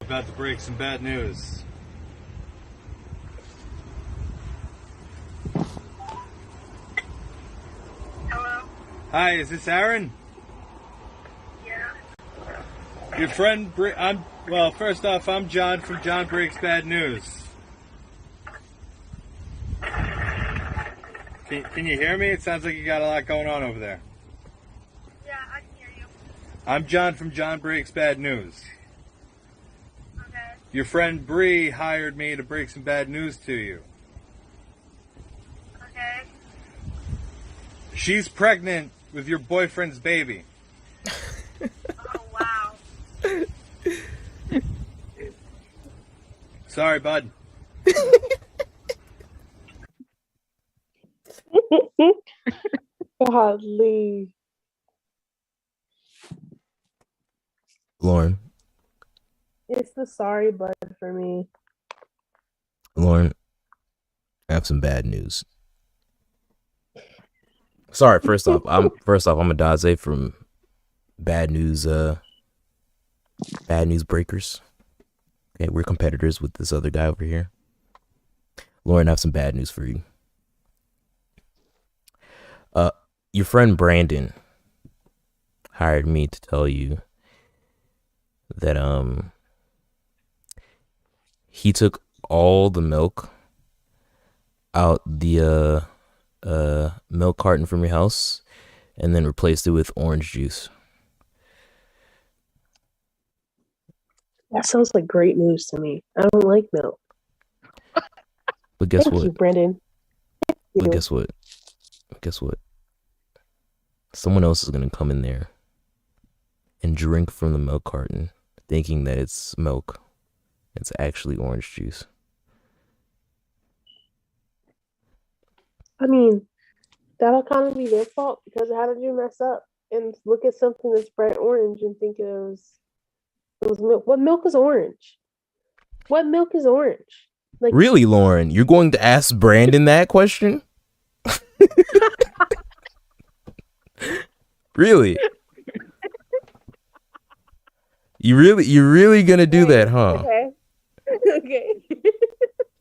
about to break some bad news. Hello? Hi, is this Aaron? Yeah. Your friend, first off, I'm John from John Breaks Bad News. Can you hear me? It sounds like you got a lot going on over there. Yeah, I can hear you. I'm John from John Breaks Bad News. Okay. Your friend Bree hired me to break some bad news to you. Okay. She's pregnant with your boyfriend's baby. Oh, wow. Sorry, bud. Godly. Lauren, It's the sorry bud for me. I have some bad news. Sorry, first off, I'm Adaze from Bad News Breakers. Okay, we're competitors with this other guy over here. Lauren, I have some bad news for you. Your friend Brandon hired me to tell you that he took all the milk out the milk carton from your house and then replaced it with orange juice. That sounds like great news to me. I don't like milk. But guess Thank what? you, Brandon. But guess what? Guess what? Someone else is gonna come in there and drink from the milk carton, thinking that it's milk. It's actually orange juice. I mean, that'll kind of be their fault because how did you mess up and look at something that's bright orange and think it was milk? What milk is orange? What milk is orange? Like Really, Lauren? You're going to ask Brandon that question? Really? You're really gonna do that, huh? Okay. Okay.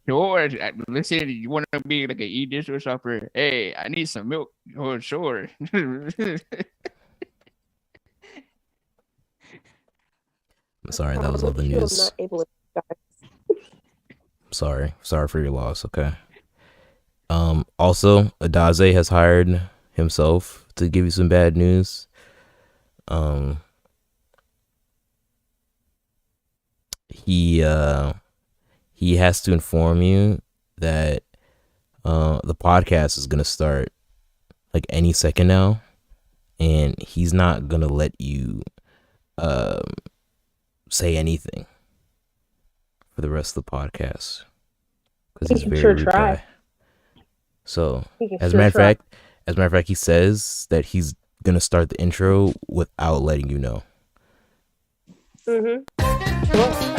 Sure. Let's say you want to be like an e-dish shopper. Hey, I need some milk. Oh, sure. I'm sorry, that was all the I'm news. not able to, guys. Sorry for your loss. Okay. Also, Adaze has hired himself to give you some bad news. He has to inform you that the podcast is gonna start like any second now, and he's not gonna let you say anything for the rest of the podcast because he's He can very sure rude try. guy. So He can as a sure matter of try. fact, he says that he's gonna start the intro without letting you know. Mm-hmm. Sure.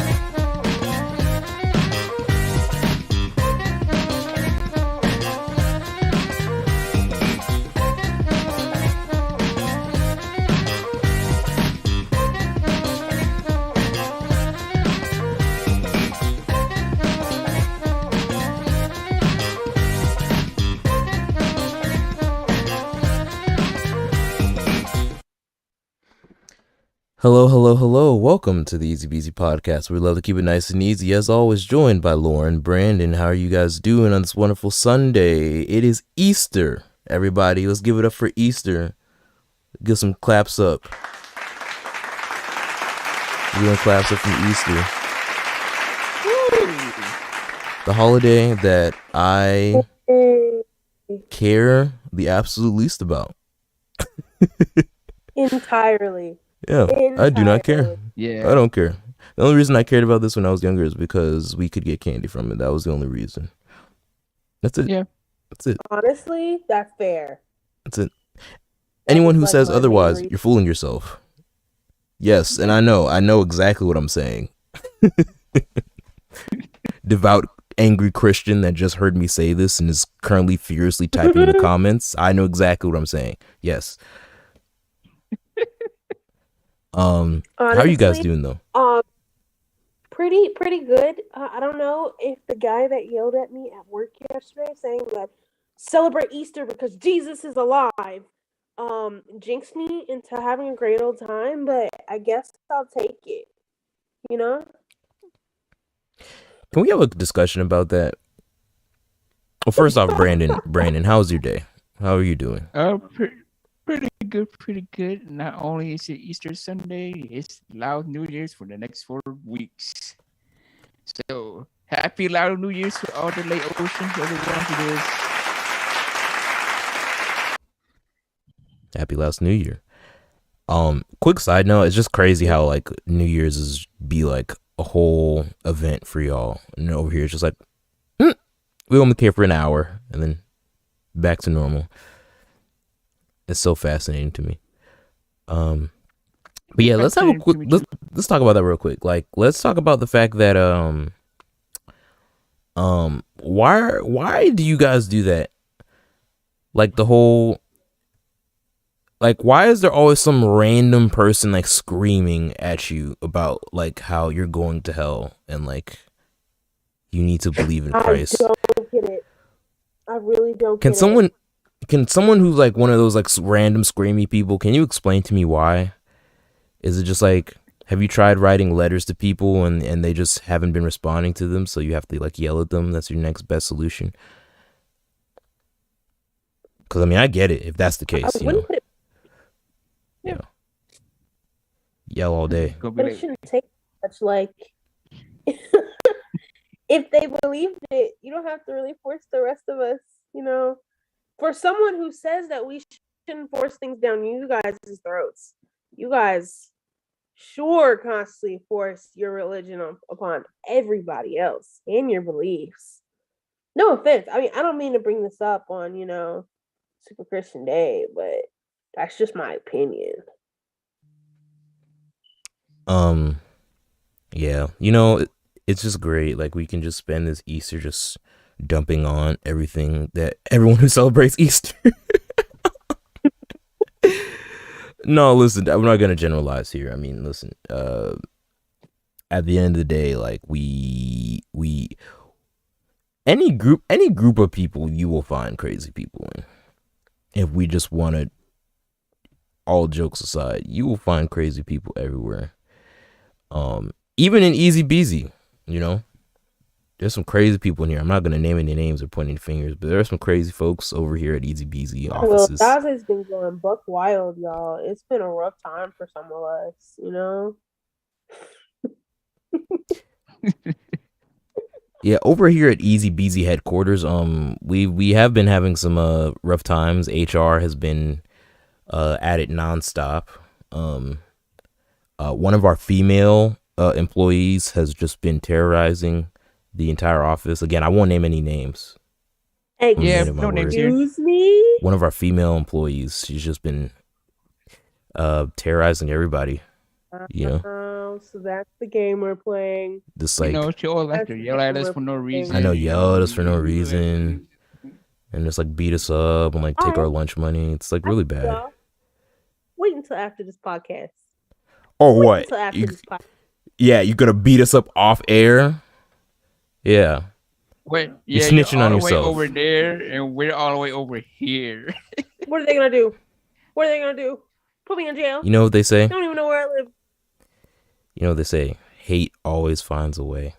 Hello. Welcome to the EasyBZ Podcast. We love to keep it nice and easy. As always, joined by Lauren, Brandon. How are you guys doing on this wonderful Sunday? It is Easter, everybody. Let's give it up for Easter. Give some claps up. We're doing claps up from Easter. The holiday that I care the absolute least about. Entirely. Yeah, I do not care. Yeah. I don't care. The only reason I cared about this when I was younger is because we could get candy from it. That was the only reason. That's it. Yeah. That's it. Honestly, that's fair. That's it. Anyone who like says my otherwise, favorite. you're fooling yourself. Yes, and I know exactly what I'm saying. Devout, angry Christian that just heard me say this and is currently furiously typing in the comments. I know exactly what I'm saying. Yes. How are you guys Honestly, doing though? Pretty Pretty good. I don't know if the guy that yelled at me at work yesterday saying that celebrate Easter because Jesus is alive jinxed me into having a great old time, but I guess I'll take it. You know? Can we have a discussion about that? Well, first off, Brandon, how's your day? How are you doing? Pretty good. Not only is it Easter Sunday, it's Loud New Year's for the next 4 weeks. So happy Loud New Year's to all the late oceans, everyone who is. Happy last New Year. Quick side note, it's just crazy how like New Year's is be like a whole event for y'all, and over here it's just like we only care for an hour and then back to normal. It's so fascinating to me. But yeah, let's have a quick let's talk about that real quick. Like, let's talk about the fact that why do you guys do that? Like the whole, like, why is there always some random person like screaming at you about like how you're going to hell and like you need to believe in Christ? I don't get it. I really don't Can get someone it. Can someone who's like one of those like random screamy people, can you explain to me why? Is it just like, have you tried writing letters to people and they just haven't been responding to them, so you have to like yell at them? That's your next best solution? Because I mean, I get it if that's the case, you know. Yeah. Yell all day. But it shouldn't take much. Like, if they believed it, you don't have to really force the rest of us, you know. For someone who says that we shouldn't force things down you guys' throats, you guys sure constantly force your religion upon everybody else and your beliefs. No offense. I mean, I don't mean to bring this up on, you know, Super Christian Day, but that's just my opinion. Yeah, you know, it's just great. Like, we can just spend this Easter just dumping on everything that everyone who celebrates Easter. No, listen, I'm not gonna generalize here. I mean, listen, at the end of the day, like we any group of people, you will find crazy people in. If we just want to, all jokes aside, you will find crazy people everywhere. Even in EasyBZ, you know, there's some crazy people in here. I'm not gonna name any names or point any fingers, but there are some crazy folks over here at EasyBZ offices. Well, Daz has been going buck wild, y'all. It's been a rough time for some of us, you know. Yeah, over here at EasyBZ headquarters, we have been having some rough times. HR has been at it nonstop. One of our female employees has just been terrorizing the entire office. Again, I won't name any names. Yeah, no names here. Excuse me? One of our female employees, she's just been terrorizing everybody. You know, so that's the game we're playing. just like, You know, she all like to yell at us for no reason. I know, yell at us for no reason, and just like beat us up and like take our lunch money. It's like really bad. Y'all, wait until after this podcast. Or Wait what? until after this podcast. Yeah, you gonna beat us up off air? Yeah. Wait, You're yeah, snitching you're all on the way yourself. over there, and we're all the way over here. What are they gonna do? What are they gonna do? Put me in jail? You know what they say? I don't even know where I live. You know what they say? Hate always finds a way.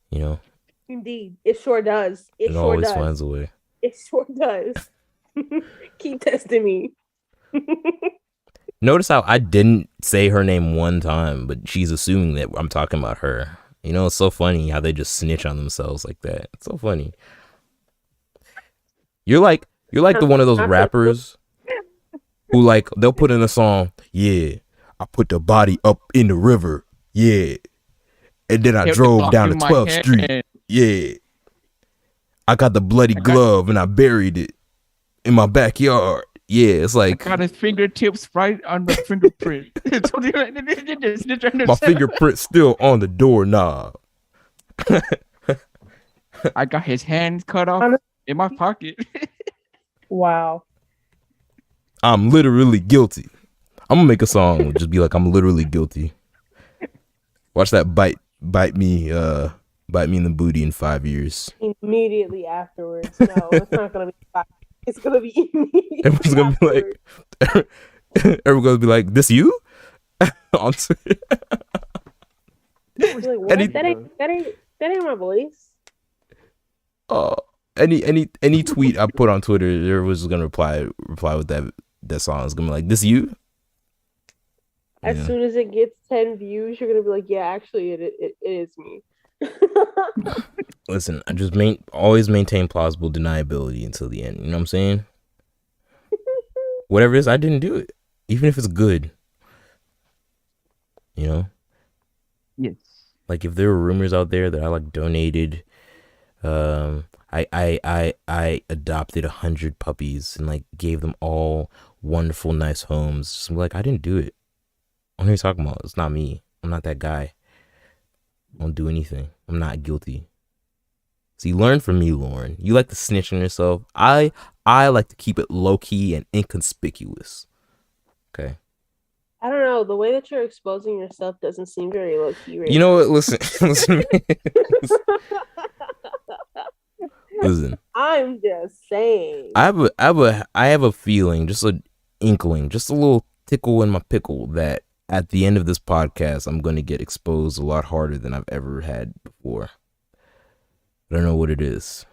You know? Indeed, it sure does. It It sure always does. finds a way. It sure does. Keep testing me. Notice how I didn't say her name one time, but she's assuming that I'm talking about her. You know, it's so funny how they just snitch on themselves like that. It's so funny. You're like the one of those rappers who like, they'll put in a song, yeah, I put the body up in the river, yeah, and then I Kept the drove Glock down to in my 12th hand. Street, yeah, I got the bloody glove and I buried it in my backyard. Yeah, it's like Got his fingertips right on the fingerprint. my fingerprint's still on the doorknob. I got his hands cut off in my pocket. Wow. I'm literally guilty. I'm gonna make a song and just be like, I'm literally guilty. Watch that bite. bite me in the booty in 5 years. Immediately afterwards. No, it's not gonna be fine. It's gonna be immediately Everyone's gonna be like, everyone's gonna be like, "This you?" On Twitter. like, what? Any- That ain't my voice. Any tweet I put on Twitter, everyone's gonna reply with that song. It's gonna be like, "This you?" As Yeah. soon as it gets 10 views, you're gonna be like, yeah, actually, it is me. Listen, I just always maintain plausible deniability until the end. You know what I'm saying? Whatever it is, I didn't do it, even if it's good. You know, Yes. like if there were rumors out there that I like donated, I adopted 100 puppies and like gave them all wonderful, nice homes. Just like, I didn't do it. What are you talking about? It's not me. I'm not that guy. I don't do anything. I'm not guilty. See, learn from me, Lauren. You like to snitch on yourself. I like to keep it low key and inconspicuous. Okay. I don't know. The way that you're exposing yourself doesn't seem very low key. Right You know what? Listen, listen. Listen. I'm just saying. I have a feeling, just an inkling, just a little tickle in my pickle that at the end of this podcast, I'm going to get exposed a lot harder than I've ever had before. I don't know what it is.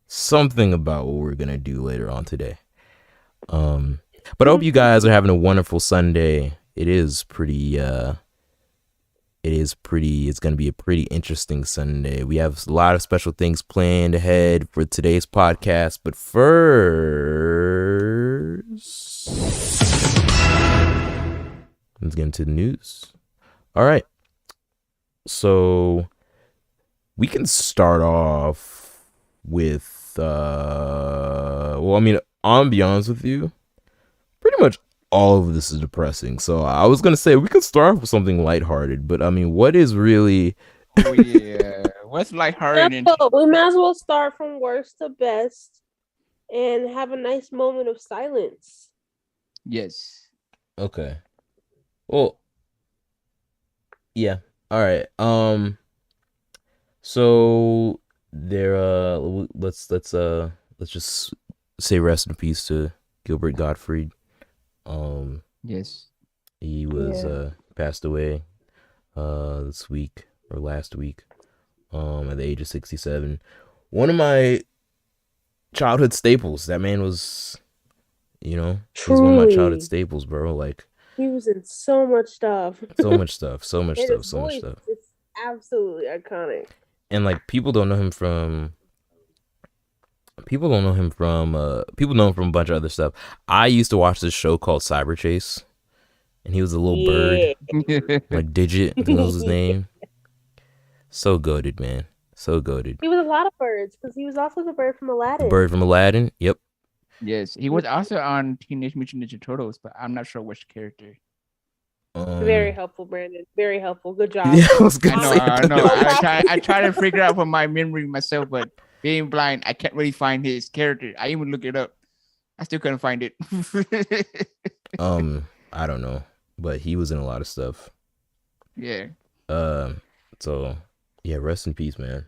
Something about what we're going to do later on today. But I hope you guys are having a wonderful Sunday. It's going to be a pretty interesting Sunday. We have a lot of special things planned ahead for today's podcast. But first, let's get into the news. All right. So we can start off with, I'm gonna be honest with you. Pretty much all of this is depressing. So I was going to say we could start off with something lighthearted, but I mean, what is really... Oh, yeah. What's lighthearted? We might as well start from worst to best and have a nice moment of silence. Yes. Okay. Well, yeah. All right. So there, let's just say rest in peace to Gilbert Gottfried. Yes. He was passed away this week or last week at the age of 67. One of my childhood staples. That man was, he was one of my childhood staples, bro. Like, he was in so much stuff. so much stuff. It's absolutely iconic. And like, people know him from a bunch of other stuff. I used to watch this show called Cyber Chase, and he was a little bird, like Digit, I think that was his name. So goated, man. So goated. He was a lot of birds because he was also the bird from Aladdin. The bird from Aladdin. Yep. Yes. He was also on Teenage Mutant Ninja Turtles, but I'm not sure which character. Very helpful, Brandon. Very helpful. Good job. Yeah, I was gonna say. I know. I try to figure out from my memory myself, but being blind, I can't really find his character. I even looked it up. I still couldn't find it. I don't know, but he was in a lot of stuff. Yeah. So yeah, rest in peace, man.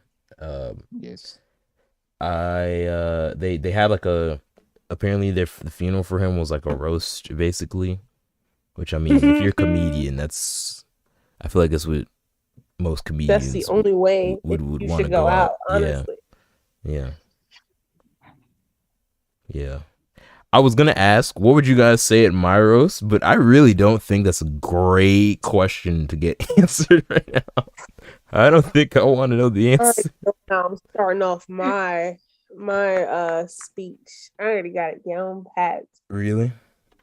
Yes. They had like apparently the funeral for him was like a roast, basically. Which, I mean, if you're a comedian, I feel like that's what most comedians that's the only way would you want to should go out, honestly. Yeah. I was gonna ask, what would you guys say at my roast? But I really don't think that's a great question to get answered right now. I don't think I want to know the answer. All right, now I'm starting off my speech. I already got it down pat. Really?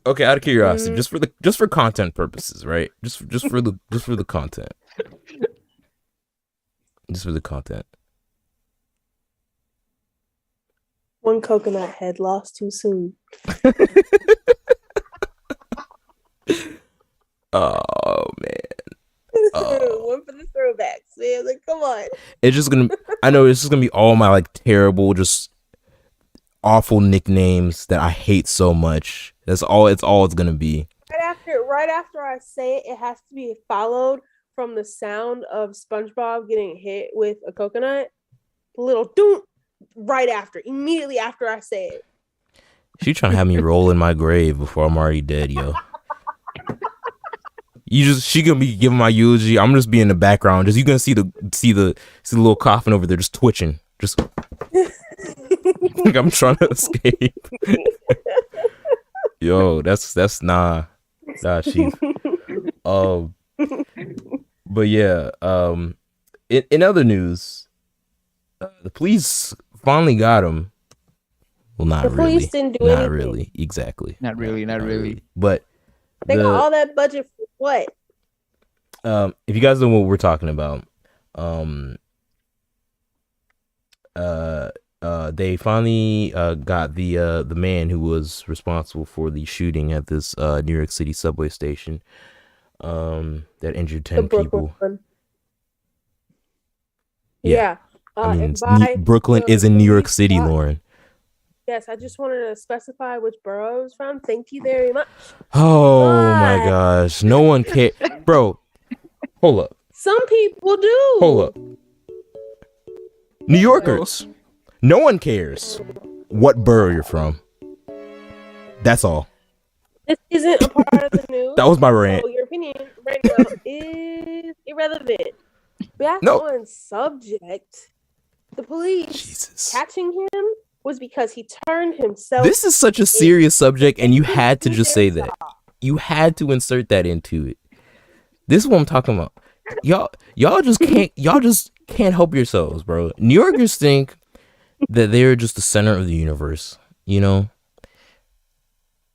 Okay, out of curiosity, just for content purposes, right? Just for the content. Just for the content. One coconut head lost too soon. Oh man. One for the throwbacks, man. Like, come on. It's just gonna be all my like terrible, just awful nicknames that I hate so much. That's all it's gonna be. Right after I say it, it has to be followed from the sound of SpongeBob getting hit with a coconut. The little doom right after, immediately after I say it. She trying to have me roll in my grave before I'm already dead, yo. She gonna be giving my eulogy. I'm just be in the background. Just you gonna see the little coffin over there just twitching. Just like I'm trying to escape. Yo, that's nah, chief. But yeah, in other news, the police finally got him. Well, not the really. police didn't do not anything. really. Exactly. Not really. But they got all that budget for what? If you guys know what we're talking about, they finally got the man who was responsible for the shooting at this New York City subway station that injured 10 people. One. Yeah. I mean, Brooklyn is in New York City, Lauren. Yes, I just wanted to specify which borough it was from. Thank you very much. Oh my gosh. No one cares. Bro, hold up. Some people do. Hold up. New Yorkers, no one cares what borough you're from. That's all. This isn't a part of the news. That was my rant. So your opinion right now is irrelevant. Back on subject, the police catching him was because he turned himself. This is such a serious subject, and you had to just say that. You had to insert that into it. This is what I'm talking about. Y'all just can't help yourselves, bro. New Yorkers think that they're just the center of the universe. You know,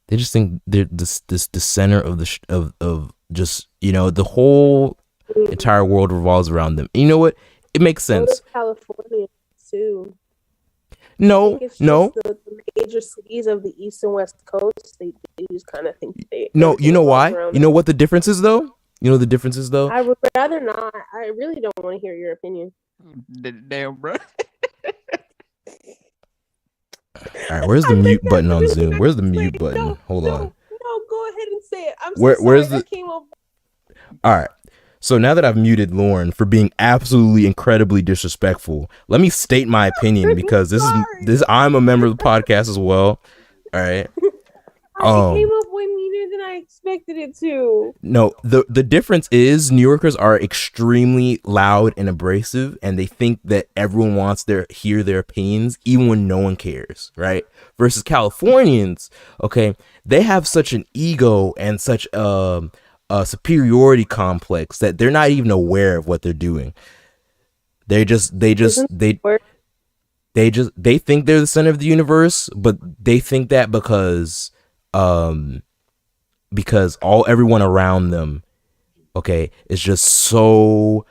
they just think they're the center of of just, you know, the whole entire world revolves around them. And you know what? It makes sense. California too. No. The major cities of the East and West Coast, they just kind of think they. No, you know why? You know what the difference is, though? You know the difference is, though? I would rather not. I really don't want to hear your opinion. Damn, bro. All right, where's the mute button on Zoom? Where's the mute button? Hold on. No, go ahead and say it. I'm where's sorry. the? All right. So now that I've muted Lauren for being absolutely incredibly disrespectful, let me state my opinion because this I'm a member of the podcast as well. All right. It came up way meaner than I expected it to. No, the difference is New Yorkers are extremely loud and abrasive, and they think that everyone wants hear their opinions, even when no one cares, right? Versus Californians, okay, they have such an ego and such a superiority complex that they're not even aware of what they're doing. They think they're the center of the universe, but they think that because everyone around them, okay, is just so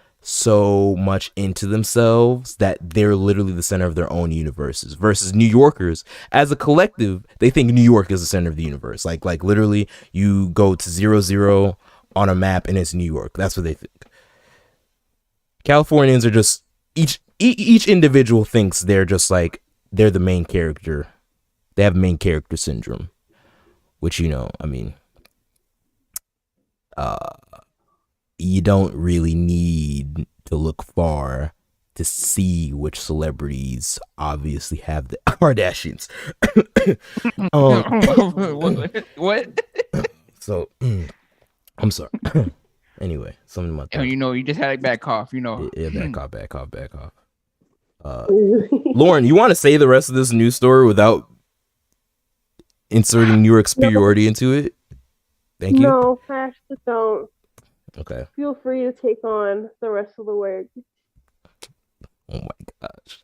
much into themselves that they're literally the center of their own universes. Versus New Yorkers, as a collective, they think New York is the center of the universe. Like literally, you go to 00 on a map and it's New York. That's what they think. Californians are just each individual thinks they're just like they're the main character. They have main character syndrome. Which, you know, I mean, you don't really need to look far to see which celebrities obviously have the Kardashians. What? So, I'm sorry. Anyway, something about that. You know, you just had a bad cough, you know. Yeah, bad cough. Lauren, you want to say the rest of this news story without inserting New York superiority into it? Thank you. No, I actually don't. Okay. Feel free to take on the rest of the work. Oh my gosh.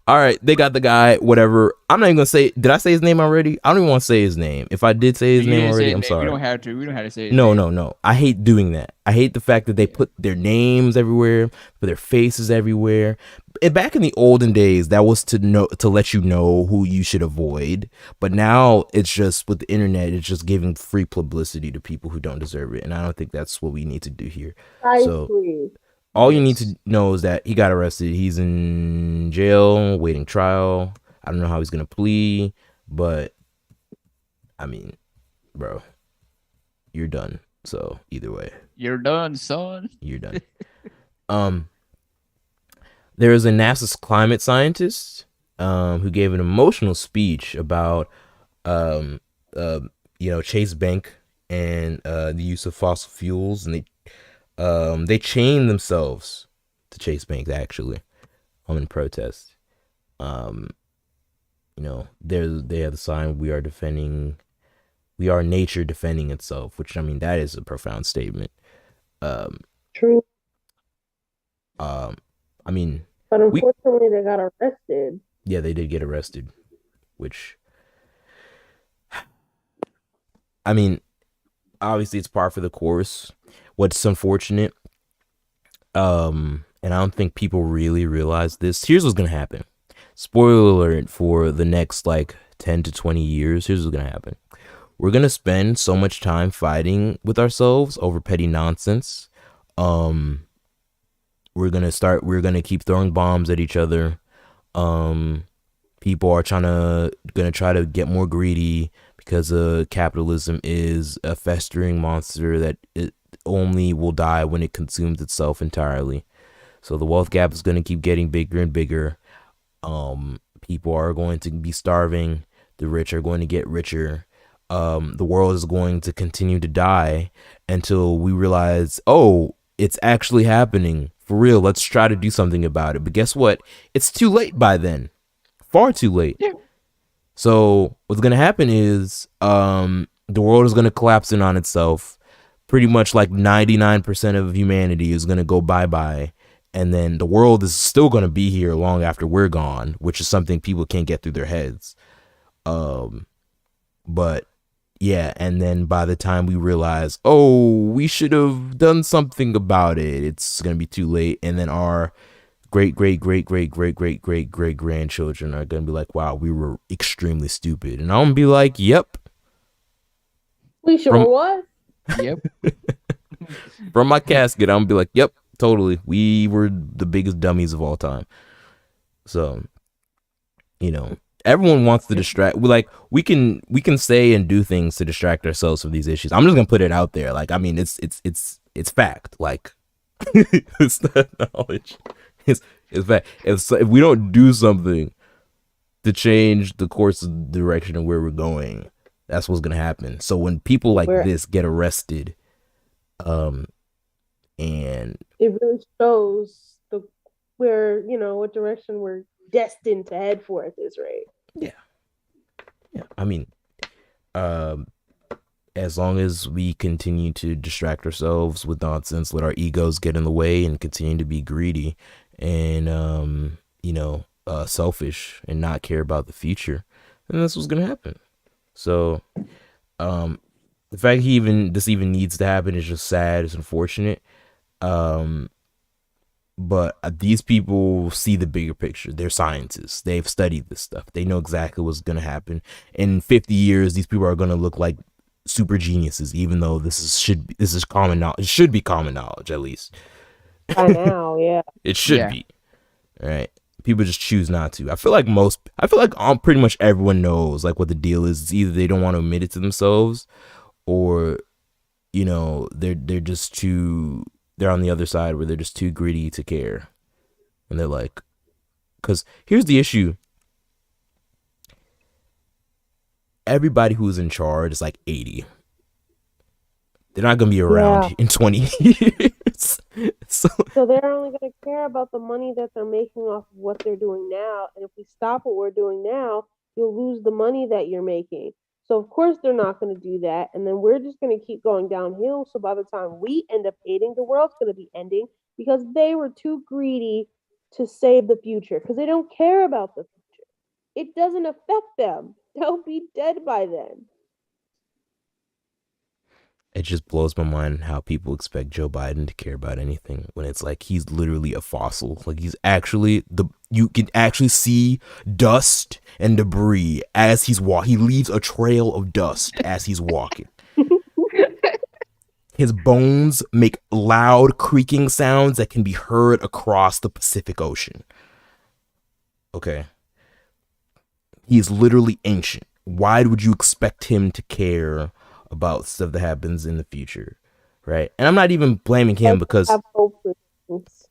All right, they got the guy, whatever. I'm not even going to say, did I say his name already? I don't even want to say his name. If I did say his name already, I'm sorry. We don't have to say his name. No. I hate doing that. I hate the fact that they put their names everywhere, put their faces everywhere. And back in the olden days, that was to let you know who you should avoid. But now it's just with the internet, it's just giving free publicity to people who don't deserve it. And I don't think that's what we need to do here. So all you need to know is that he got arrested. He's in jail, waiting trial. I don't know how he's going to plea, but I mean, bro, you're done. So either way, You're done, son. you're done. There is a NASA's climate scientist who gave an emotional speech about Chase Bank and the use of fossil fuels, and they chained themselves to Chase Bank actually in protest. They have the sign, we are nature defending itself, which, I mean, that is a profound statement. True. I mean, But unfortunately, they got arrested. yeah, they did get arrested, which, I mean, obviously it's par for the course. What's unfortunate, and I don't think people really realize this. Here's what's gonna happen. Spoiler alert for the next 10 to 20 years. Here's what's gonna happen. We're gonna spend so much time fighting with ourselves over petty nonsense. We're gonna keep throwing bombs at each other. People are gonna try to get more greedy because capitalism is a festering monster that it only will die when it consumes itself entirely. So the wealth gap is gonna keep getting bigger and bigger. People are going to be starving. The rich are going to get richer. The world is going to continue to die until we realize, oh, it's actually happening for real. Let's try to do something about it. But guess what? It's too late by then. Far too late. Yeah. So what's going to happen is the world is going to collapse in on itself. Pretty much 99% of humanity is going to go bye-bye. And then the world is still going to be here long after we're gone, which is something people can't get through their heads. But yeah, and then by the time we realize, oh, we should have done something about it, it's going to be too late. And then our great grandchildren are going to be like, wow, we were extremely stupid. And I'm going to be like, yep. We sure was. Yep. From my casket, I'm going to be like, yep, totally. We were the biggest dummies of all time. So, everyone wants to distract. We can say and do things to distract ourselves from these issues. I'm just gonna put it out there. It's fact. It's not knowledge. It's fact. If we don't do something to change the course of direction of where we're going, that's what's gonna happen. So when people this get arrested, and it really shows what direction we're destined to head for at this rate. Yeah. I mean, as long as we continue to distract ourselves with nonsense, let our egos get in the way, and continue to be greedy and selfish and not care about the future, then that's what's gonna happen. So, the fact this even needs to happen is just sad. It's unfortunate. But these people see the bigger picture. They're scientists. They've studied this stuff. They know exactly what's going to happen. In 50 years, these people are going to look like super geniuses, even though this is common knowledge. It should be common knowledge, at least. By now, yeah. It should be. All right. People just choose not to. I feel like pretty much everyone knows what the deal is. It's either they don't want to admit it to themselves, or they're just too. They're on the other side where they're just too greedy to care. And they're like, because here's the issue. Everybody who's in charge is 80. They're not going to be around in 20 years. So they're only going to care about the money that they're making off of what they're doing now. And if we stop what we're doing now, you'll lose the money that you're making. So, of course, they're not going to do that. And then we're just going to keep going downhill. So by the time we end up hating, the world's going to be ending because they were too greedy to save the future, because they don't care about the future. It doesn't affect them. They'll be dead by then. It just blows my mind how people expect Joe Biden to care about anything when it's he's literally a fossil. He's actually you can actually see dust and debris as he's walking. He leaves a trail of dust as he's walking. His bones make loud creaking sounds that can be heard across the Pacific Ocean. Okay. He is literally ancient. Why would you expect him to care about stuff that happens in the future? right? And I'm not even blaming him Like to because have hope for things.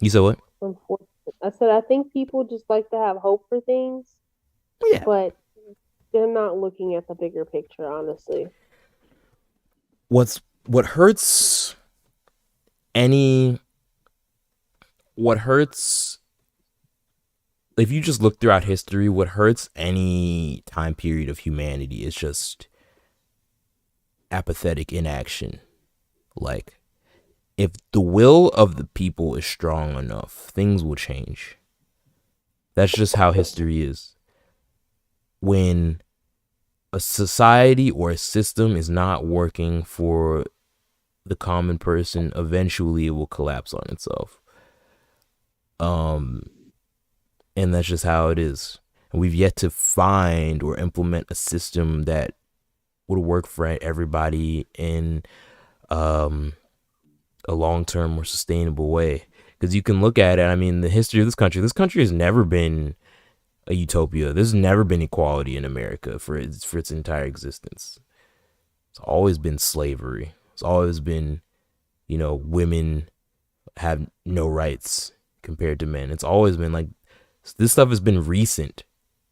you said what? Unfortunately, I said I think people just like to have hope for things, Yeah. but they're not looking at the bigger picture. Honestly, What hurts any what hurts if you just look throughout history, what hurts any time period of humanity is just apathetic inaction. Like, if the will of the people is strong enough, things will change. That's just how history is. When a society or a system is not working for the common person, eventually it will collapse on itself. And that's just how it is. And we've yet to find or implement a system that would work for everybody in a long-term or sustainable way. Because you can look at it, I mean, the history of this country has never been a utopia. There's never been equality in America for its entire existence. It's always been slavery. It's always been, women have no rights compared to men. It's always been like, this stuff has been recent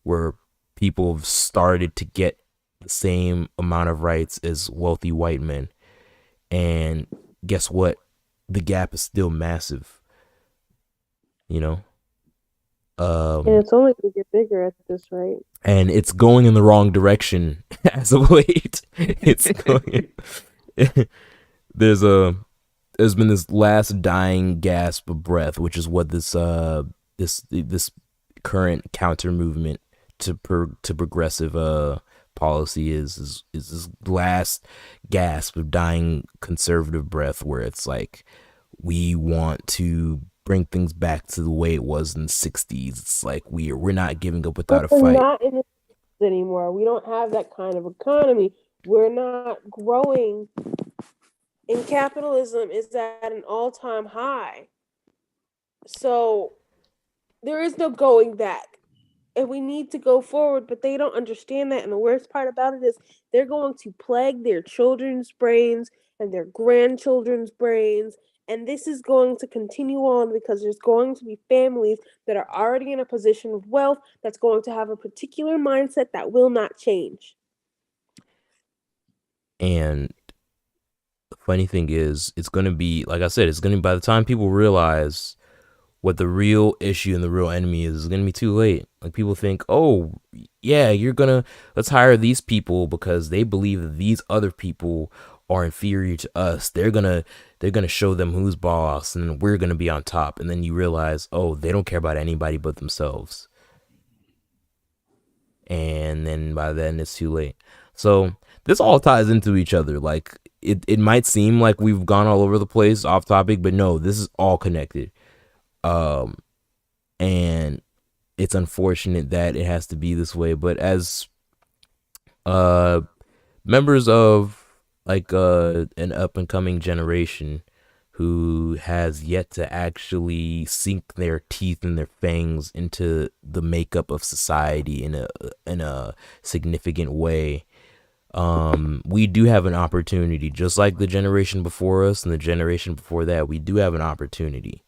where people have started to get the same amount of rights as wealthy white men. And guess what? The gap is still massive. and it's only going to get bigger at this rate. And it's going in the wrong direction as of late. It's going. There's been this last dying gasp of breath, which is what this current counter movement to progressive policy is this last gasp of dying conservative breath, where it's like, we want to bring things back to the way it was in the 60s. It's like we're not giving up without a fight. We're not in the 60s anymore. We don't have that kind of economy. We're not growing, and capitalism is at an all-time high. So there is no going back. And we need to go forward, but they don't understand that. And the worst part about it is they're going to plague their children's brains and their grandchildren's brains. And this is going to continue on because there's going to be families that are already in a position of wealth that's going to have a particular mindset that will not change. And the funny thing is, it's going to be, like I said, by the time people realize what the real issue and the real enemy is, it's going to be too late. Like, people think, oh, yeah, let's hire these people because they believe that these other people are inferior to us. They're gonna show them who's boss, and we're gonna be on top. And then you realize, oh, they don't care about anybody but themselves. And then by then it's too late. So this all ties into each other. Like, it might seem like we've gone all over the place off topic, but no, this is all connected. And it's unfortunate that it has to be this way, but as members of like an up and coming generation who has yet to actually sink their teeth and their fangs into the makeup of society in a significant way, we do have an opportunity, just like the generation before us and the generation before that. We do have an opportunity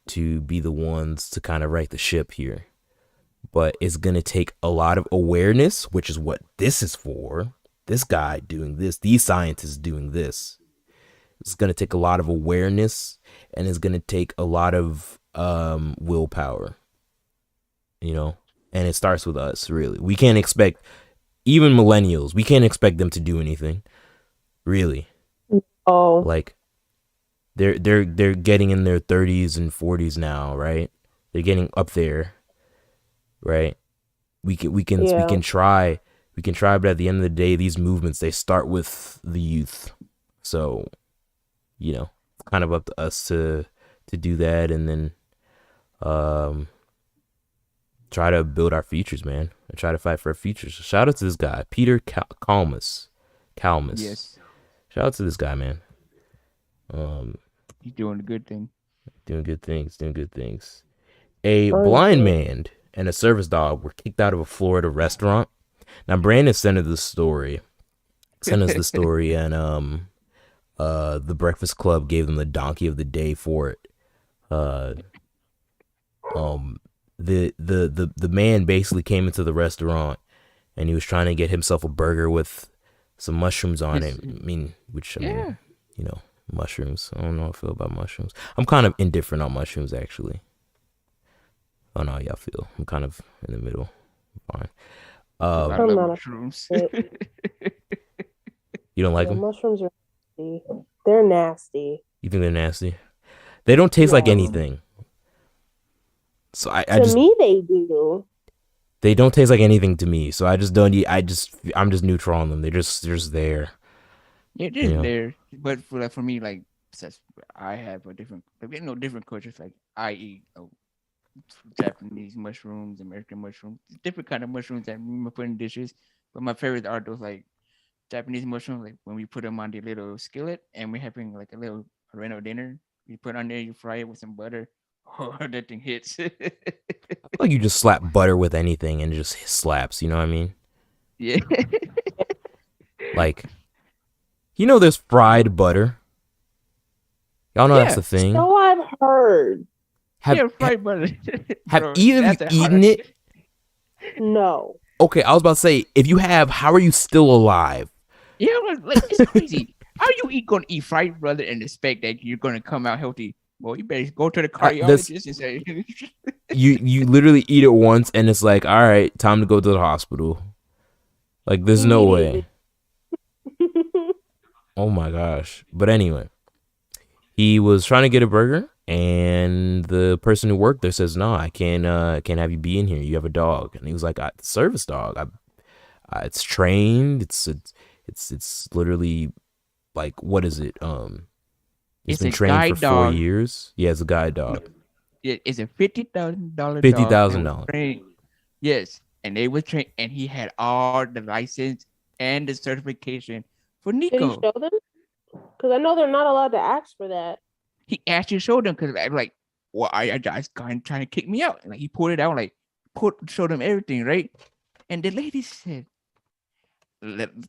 to be the ones to kind of right the ship here. But it's going to take a lot of awareness, which is what this is for. This guy doing this, these scientists doing this. It's going to take a lot of awareness, and it's going to take a lot of willpower, and it starts with us, really. We can't expect, even millennials, we can't expect them to do anything, really. Oh, like they're getting in their 30s and 40s now, right? They're getting up there, right? We can try, but at the end of the day, these movements, they start with the youth. So, it's kind of up to us to do that, and then try to build our futures, man, and try to fight for our futures. Shout out to this guy, Peter Kalmus. Yes. Shout out to this guy, man. He's doing a good thing. Doing good things. A blind man and a service dog were kicked out of a Florida restaurant. Now, Brandon sent us the story, and the Breakfast Club gave them the donkey of the day for it. The man basically came into the restaurant and he was trying to get himself a burger with some mushrooms on it. I mean, mushrooms. I don't know how I feel about mushrooms. I'm kind of indifferent on mushrooms, actually. I don't know how y'all feel. I'm kind of in the middle. Fine. I I'm love not mushrooms. You don't like them? Mushrooms are nasty. They're nasty. You think they're nasty? They don't taste like anything. So I to just, me, they do. they don't taste like anything to me. So I just don't eat. I'm just neutral on them. They're just there. Yeah, just there. But for me, like, since I have a different, different cultures. Like I eat Japanese mushrooms, American mushrooms, different kind of mushrooms that we put in dishes. But my favorite are those like Japanese mushrooms, like when we put them on the little skillet and we're having like a little Reno dinner. You put on there, you fry it with some butter. Oh, that thing hits. I feel like you just slap butter with anything and it just slaps. You know what I mean? Yeah. Like, there's fried butter. Y'all know that's the thing. So I've heard. Fried butter. Have Bro, either of you eaten it? No. Okay, I was about to say, if you have, how are you still alive? Yeah, like it's crazy. How you gonna eat fried butter and expect that you're gonna come out healthy? Well, you better go to the cardiologist and say you literally eat it once and it's like, all right, time to go to the hospital. Like, there's no way. Oh my gosh. But anyway, he was trying to get a burger and the person who worked there says, no, I can't have you be in here. You have a dog. And he was like, service dog. It's trained. It's literally like, what is it? It's been trained for 4 years. Yeah, it's a guide dog. No, it's a $50,000 $50,000. Yes, and they were trained, and he had all the license and the certification for Nico. Did he show them? Because I know they're not allowed to ask for that. He actually showed them because I'm like, well, I just kind of trying to kick me out, and like he pulled it out, like showed them everything, right? And the lady said,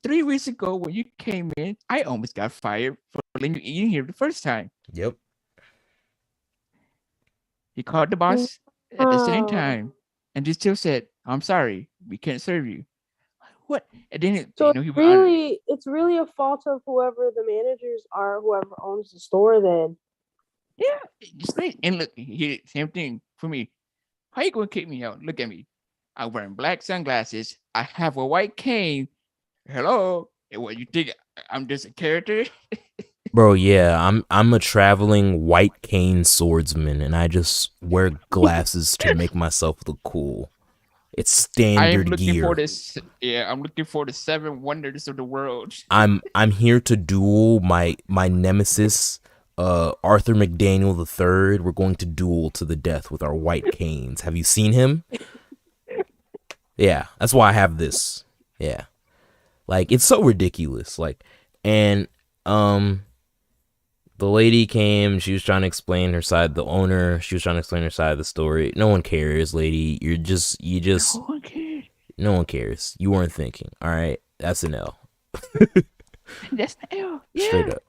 3 weeks ago when you came in, I almost got fired for letting you eat in here the first time. Yep. He called the boss at the same time and just still said, I'm sorry, we can't serve you. What? And then it's really a fault of whoever the managers are, whoever owns the store then. Yeah. Just like, and look, here, same thing for me. How you gonna kick me out? Look at me. I'm wearing black sunglasses. I have a white cane. Hello. And what you think? I'm just a character? Bro, yeah, I'm a traveling white cane swordsman, and I just wear glasses to make myself look cool. It's standard gear. I'm looking for the 7 wonders of the world. I'm here to duel my nemesis, Arthur McDaniel III. We're going to duel to the death with our white canes. Have you seen him? Yeah, that's why I have this. Yeah. Like, it's so ridiculous. Like, and the lady came, she was trying to explain her side, the owner, she was trying to explain her side of the story. No one cares, lady. You just no one cares. You weren't thinking. All right. That's an L. That's an L. Yeah. Straight up.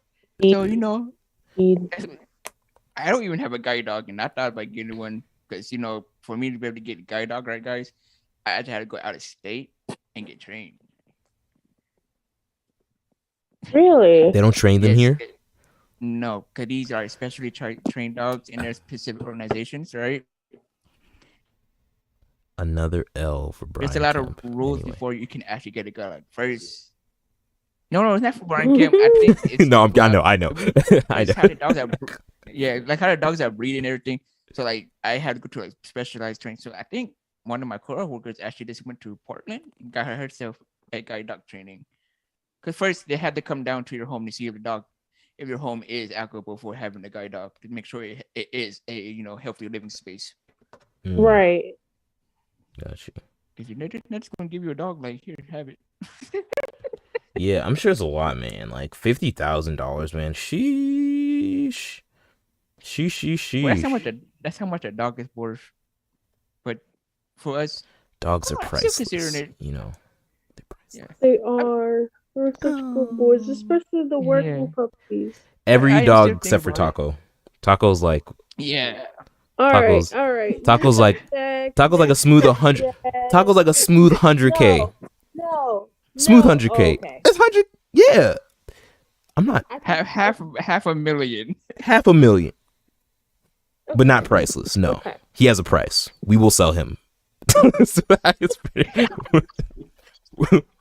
So, I don't even have a guide dog, and I thought about getting one because, for me to be able to get a guide dog, right, guys, I had to go out of state and get trained. Really? They don't train them here? No, because these are specially trained dogs in their specific organizations, right? Another L for Brian. There's a lot Kemp. of rules before you can actually get a guide dog. First, no, it's not for Brian Kemp. I think it's no, I know. I know. How the dogs are, like how the dogs are breeding and everything. So like I had to go to like specialized training. So I think one of my coworkers actually just went to Portland and got herself a guide dog training. Because first they had to come down to your home to see if your home is applicable for having a guide dog, to make sure it is a healthy living space. Right. Gotcha. Because you're not just gonna give you a dog like, here, have it. Yeah, I'm sure it's a lot, man. Like $50,000, man. Sheesh. Well, that's how much a dog is worth. But for us, dogs are priceless. They're pricey. Yeah. They are. We're such good boys, especially the working Yeah. puppies. Every I dog still think except for about it. Taco. Taco's like Yeah. All right, Tacos- all right. Taco's like Taco's like a smooth 100. Taco's like a smooth 100K. No. Smooth no. 100K. Oh, okay. It's 100. Yeah. I'm not Half a million. $500,000, but not priceless. No, Okay. he has a price. We will sell him.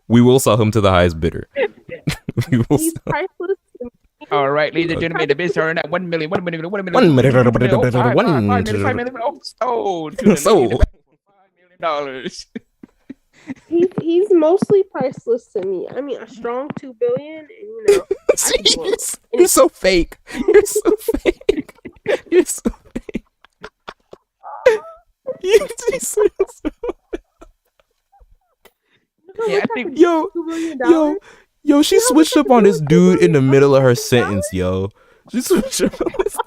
We will sell him to the highest bidder. We will He's sell- priceless. All right, ladies and gentlemen, the bids are at 1 million. 1 million. 5 million. Oh, to the Sold. lady $5 million. He's mostly priceless to me. I mean, a strong $2 billion, and you know, You're so fake. You're so fake. You're so fake. You're so Yeah, I think Yo, $2 billion. yo, she switched up on this dude in the middle of her sentence, yo. She switched up on this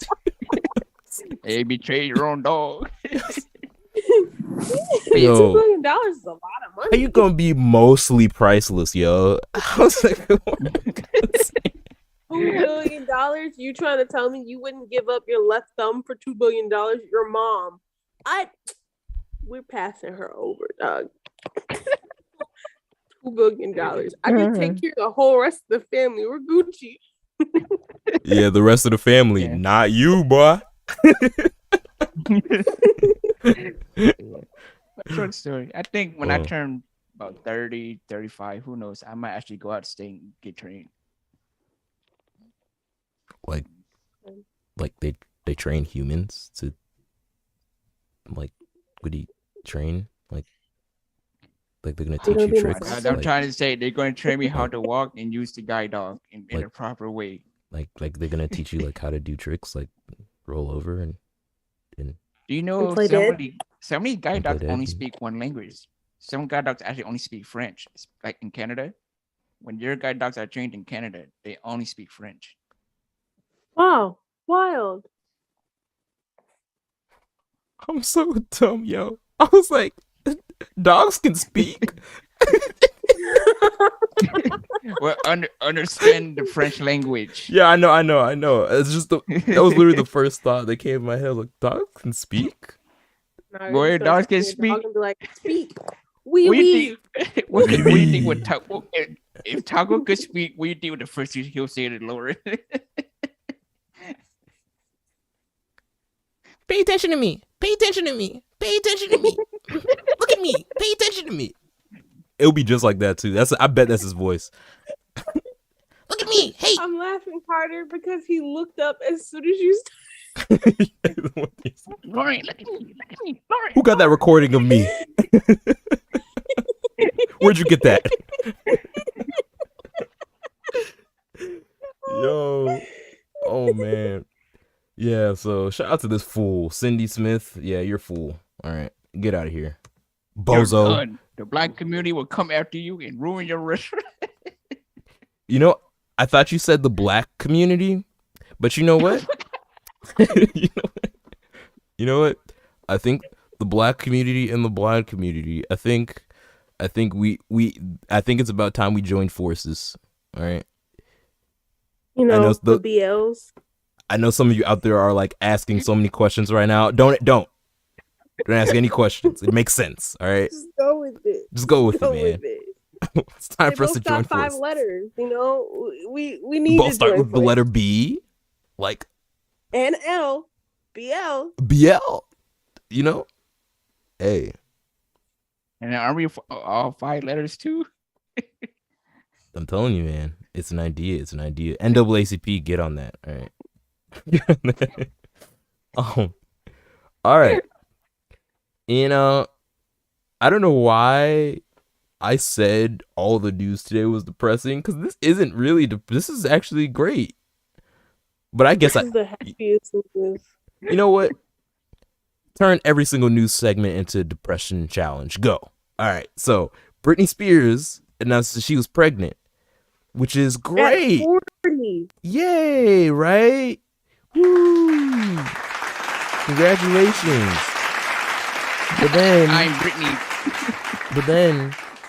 dude. hey, betray your own dog. $2 Yo. billion is a lot of money. How you gonna be mostly priceless, yo? I was like, $2 billion? You trying to tell me you wouldn't give up your left thumb for $2 billion? Your mom. We're passing her over, dog. $2 billion. I can take care of the whole rest of the family. We're Gucci. yeah, the rest of the family, Yeah. not you, boy. Short story. I think when I Oh. turn about 30, 35, who knows, I might actually go out state and get trained. Like they train humans to like would he train like they're gonna teach gonna you be tricks nice. I'm like, trying to say they're going to train me how to walk and use the guide dog in a proper way. like they're gonna teach you like how to do tricks like roll over and Do you know play dead? some of these guide And play dogs dead. only speak one language? Some guide dogs actually only speak French. It's like in Canada, when your guide dogs are trained in Canada, they only speak French. Wow. Wild. I'm so dumb, yo. I was like, dogs can speak. Well, understand the French language. Yeah, I know. It's just that was literally the first thought that came in my head. Like, dogs can speak. Now Boy, you're dogs can gonna speak. dog and be like, speak. We What do you we. think? What do you think with Taco? If Taco could speak, what do you think the first thing he'll say to Laura? Pay attention to me. Pay attention to me. Pay attention to me. Look at me. Pay attention to me. It'll be just like that too. I bet that's his voice. Look at me. Hey. I'm laughing harder because he looked up as soon as you Lauren, look at me. Look at me. Lauren. Who got that recording of me? Where'd you get that? Yo. Oh man. Yeah, so shout out to this fool, Cindy Smith. Yeah, you're a fool. All right, get out of here, You're bozo. done. The black community will come after you and ruin your restaurant. You know, I thought you said the black community, but you know what? you know what? I think the black community and the blind community. I think it's about time we join forces. All right. You I know know, the- the BLs. I know some of you out there are like asking so many questions right now. Don't ask any questions. It makes sense. All right. Just go with it. Just go with it, Go man. with it. It's time They for us to both join got 5 forces. letters. You know, we need Both to start join with the letter B, like and L, BL. BL. You know, hey, And are we all 5 letters too? I'm telling you, man, it's an idea. It's an idea. NAACP, get on that. All right. All right. You know, I don't know why I said all the news today was depressing because this isn't really. This is actually great. But I guess This is the happiest news. you know what? Turn every single news segment into a depression challenge. Go. All right. So Britney Spears announced that she was pregnant, which is great. At 40. Yay, right? Woo. Congratulations. But then, I'm Brittany.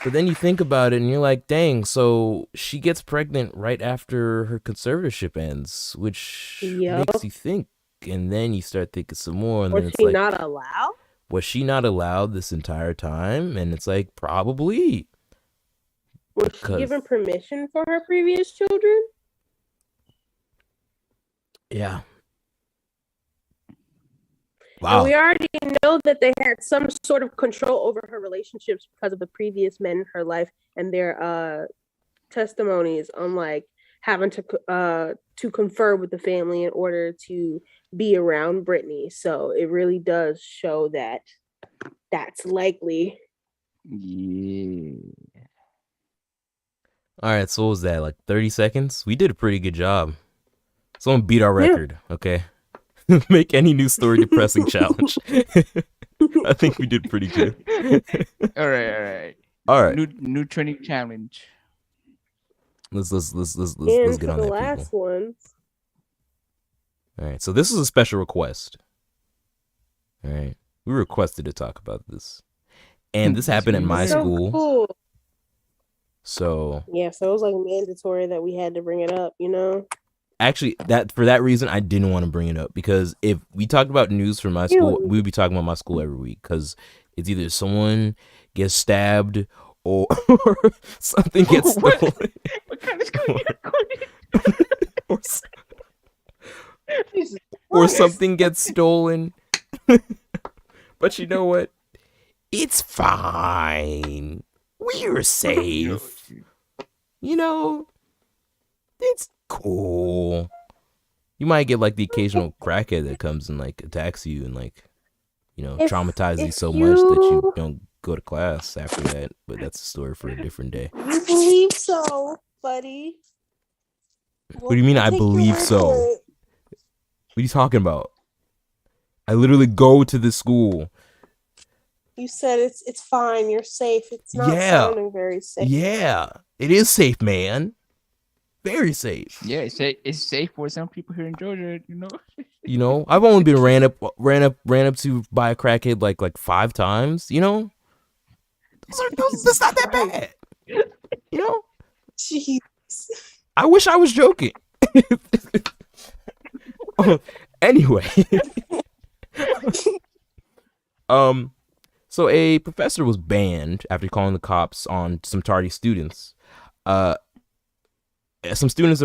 But then you think about it and you're like, dang, so she gets pregnant right after her conservatorship ends, which Yep. makes you think. And then you start thinking some more. And Was then it's she like, not allowed? was she not allowed this entire time? And it's like, probably. Was she given permission for her previous children? Yeah. Wow. And Wow. we already know that they had some sort of control over her relationships because of the previous men in her life and their testimonies on like having to confer with the family in order to be around Brittany. So it really does show that that's likely. Yeah. All right, so what was that, like 30 seconds? We did a pretty good job. Someone beat our record, okay? Make any news story depressing challenge. I think we did pretty good. All right. New training challenge. Let's get on the that, last people. Ones. All right, so this is a special request. All right, we requested to talk about this, and this happened at my school. Cool. So yeah, so it was like mandatory that we had to bring it up, you know. Actually, for that reason, I didn't want to bring it up because if we talked about news from my school, we would be talking about my school every week because it's either someone gets stabbed or something gets stolen. What kind of school are you going? or something gets stolen. But you know what? It's fine. We're safe. You know, it's cool. You might get like the occasional crackhead that comes and like attacks you and like, you know, traumatizes you so much that you don't go to class after that. But that's a story for a different day. You believe so, buddy? What do you mean I believe so? What are you talking about? I literally go to the school. You said it's fine. You're safe. It's not sounding very safe. Yeah, it is safe, man. Very safe. Yeah, it's safe for some people here in Georgia, you know. You know, I've only been ran up to by a crackhead like 5 times. You know, that's not that bad. You know, jeez. I wish I was joking. Anyway, so a professor was banned after calling the cops on some tardy students. Some students